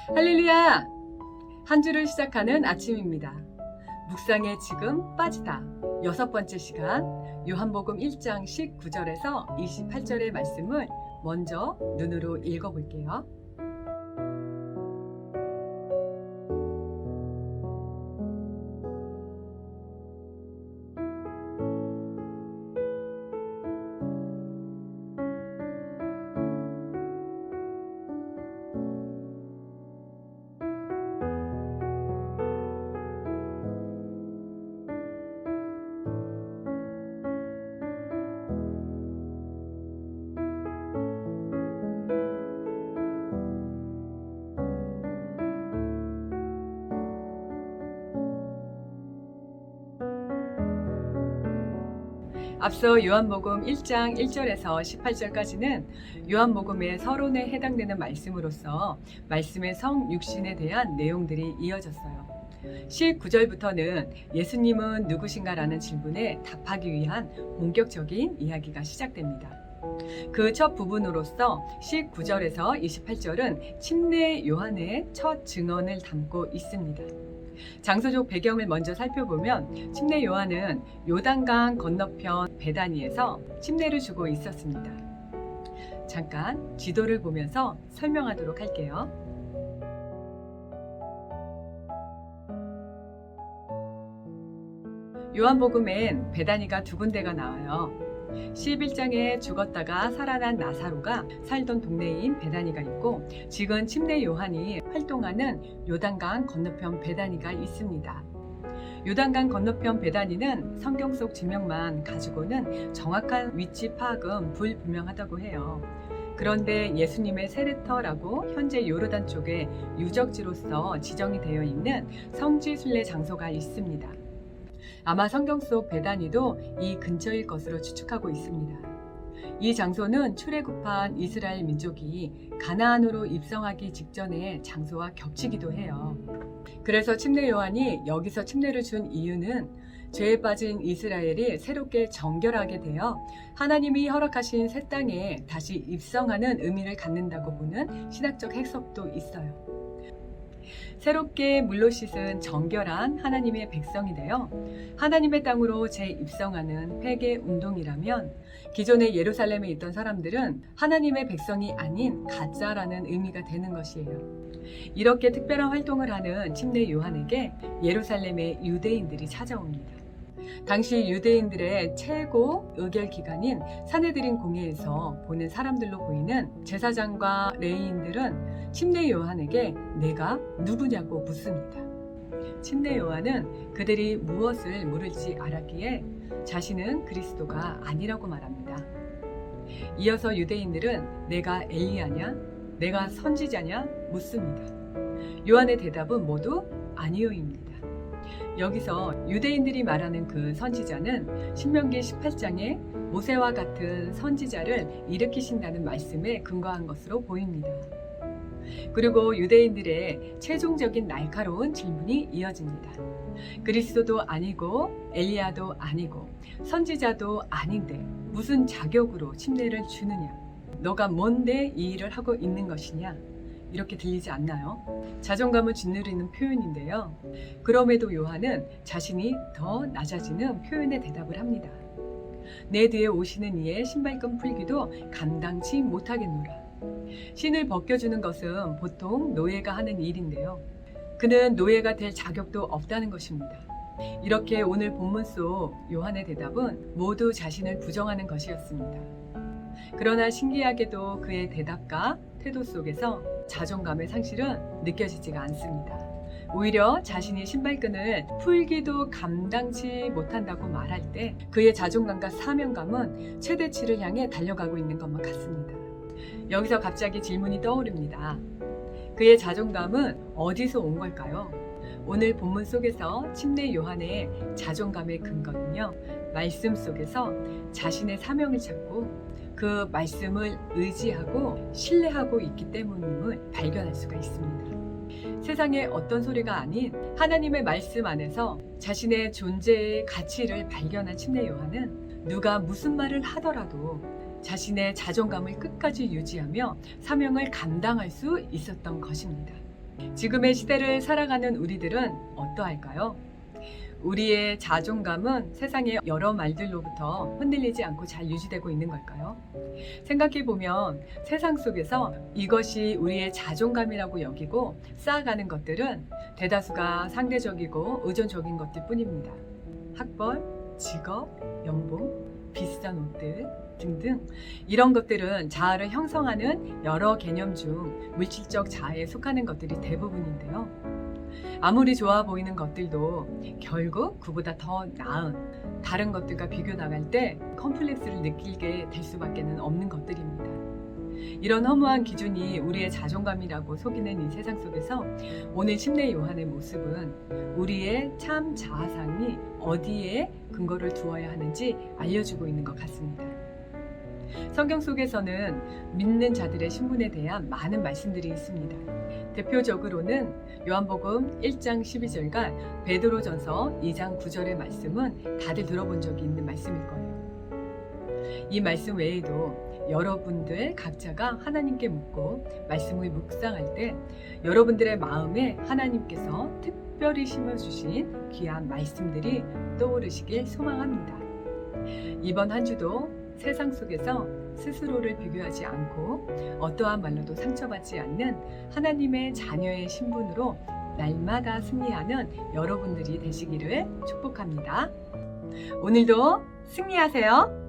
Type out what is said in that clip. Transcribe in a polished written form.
할렐루야! 한 주를 시작하는 아침입니다. 묵상에 지금 빠지다. 6번째 시간, 요한복음 1장 19절에서 28절의 말씀을 먼저 눈으로 읽어볼게요. 앞서 요한복음 1장 1절에서 18절까지는 요한복음의 서론에 해당되는 말씀으로서 말씀의 성육신에 대한 내용들이 이어졌어요. 19절부터는 예수님은 누구신가라는 질문에 답하기 위한 본격적인 이야기가 시작됩니다. 그 첫 부분으로서 19절에서 28절은 침례 요한의 첫 증언을 담고 있습니다. 장소적 배경을 먼저 살펴보면 침례 요한은 요단강 건너편 베다니에서 침례를 주고 있었습니다. 잠깐 지도를 보면서 설명하도록 할게요. 요한복음엔 베다니가 두 군데가 나와요. 11장에 죽었다가 살아난 나사로가 살던 동네인 베다니가 있고, 지금 침례 요한이 활동하는 요단강 건너편 베다니가 있습니다. 요단강 건너편 베다니는 성경 속 지명만 가지고는 정확한 위치 파악은 불분명하다고 해요. 그런데 예수님의 세례터라고 현재 요르단 쪽에 유적지로서 지정이 되어 있는 성지 순례 장소가 있습니다. 아마 성경 속 베다니도 이 근처일 것으로 추측하고 있습니다. 이 장소는 출애굽한 이스라엘 민족이 가나안으로 입성하기 직전의 장소와 겹치기도 해요. 그래서 침례 요한이 여기서 침례를 준 이유는 죄에 빠진 이스라엘이 새롭게 정결하게 되어 하나님이 허락하신 새 땅에 다시 입성하는 의미를 갖는다고 보는 신학적 해석도 있어요. 새롭게 물로 씻은 정결한 하나님의 백성이 되어 하나님의 땅으로 재입성하는 회개 운동이라면, 기존의 예루살렘에 있던 사람들은 하나님의 백성이 아닌 가짜라는 의미가 되는 것이에요. 이렇게 특별한 활동을 하는 침례 요한에게 예루살렘의 유대인들이 찾아옵니다. 당시 유대인들의 최고 의결 기관인 산헤드린 공회에서 보는 사람들로 보이는 제사장과 레위인들은 침례 요한에게 내가 누구냐고 묻습니다. 침례 요한은 그들이 무엇을 물을지 알았기에 자신은 그리스도가 아니라고 말합니다. 이어서 유대인들은 내가 엘리야냐? 내가 선지자냐? 묻습니다. 요한의 대답은 모두 아니요입니다. 여기서 유대인들이 말하는 그 선지자는 신명기 18장에 모세와 같은 선지자를 일으키신다는 말씀에 근거한 것으로 보입니다. 그리고 유대인들의 최종적인 날카로운 질문이 이어집니다. 그리스도도 아니고 엘리야도 아니고 선지자도 아닌데 무슨 자격으로 침례를 주느냐? 너가 뭔데 이 일을 하고 있는 것이냐? 이렇게 들리지 않나요? 자존감을 짓누르는 표현인데요. 그럼에도 요한은 자신이 더 낮아지는 표현에 대답을 합니다. 내 뒤에 오시는 이의 신발끈 풀기도 감당치 못하겠노라. 신을 벗겨주는 것은 보통 노예가 하는 일인데요. 그는 노예가 될 자격도 없다는 것입니다. 이렇게 오늘 본문 속 요한의 대답은 모두 자신을 부정하는 것이었습니다. 그러나 신기하게도 그의 대답과 태도 속에서 자존감의 상실은 느껴지지가 않습니다. 오히려 자신이 신발끈을 풀기도 감당치 못한다고 말할 때 그의 자존감과 사명감은 최대치를 향해 달려가고 있는 것만 같습니다. 여기서 갑자기 질문이 떠오릅니다. 그의 자존감은 어디서 온 걸까요? 오늘 본문 속에서 침례 요한의 자존감의 근거는요, 말씀 속에서 자신의 사명을 찾고 그 말씀을 의지하고 신뢰하고 있기 때문임을 발견할 수가 있습니다. 세상의 어떤 소리가 아닌 하나님의 말씀 안에서 자신의 존재의 가치를 발견한 침례 요한은 누가 무슨 말을 하더라도 자신의 자존감을 끝까지 유지하며 사명을 감당할 수 있었던 것입니다. 지금의 시대를 살아가는 우리들은 어떠할까요? 우리의 자존감은 세상의 여러 말들로부터 흔들리지 않고 잘 유지되고 있는 걸까요? 생각해보면 세상 속에서 이것이 우리의 자존감이라고 여기고 쌓아가는 것들은 대다수가 상대적이고 의존적인 것들 뿐입니다. 학벌, 직업, 연봉, 비싼 옷들 등등 이런 것들은 자아를 형성하는 여러 개념 중 물질적 자아에 속하는 것들이 대부분인데요. 아무리 좋아 보이는 것들도 결국 그보다 더 나은 다른 것들과 비교 나갈 때 컴플렉스를 느끼게 될 수밖에 없는 것들입니다. 이런 허무한 기준이 우리의 자존감이라고 속이는 이 세상 속에서 오늘 침례 요한의 모습은 우리의 참 자아상이 어디에 근거를 두어야 하는지 알려주고 있는 것 같습니다. 성경 속에서는 믿는 자들의 신분에 대한 많은 말씀들이 있습니다. 대표적으로는 요한복음 1장 12절과 베드로전서 2장 9절의 말씀은 다들 들어본 적이 있는 말씀일 거예요. 이 말씀 외에도 여러분들 각자가 하나님께 묻고 말씀을 묵상할 때 여러분들의 마음에 하나님께서 특별히 심어주신 귀한 말씀들이 떠오르시길 소망합니다. 이번 한 주도 세상 속에서 스스로를 비교하지 않고 어떠한 말로도 상처받지 않는 하나님의 자녀의 신분으로 날마다 승리하는 여러분들이 되시기를 축복합니다. 오늘도 승리하세요.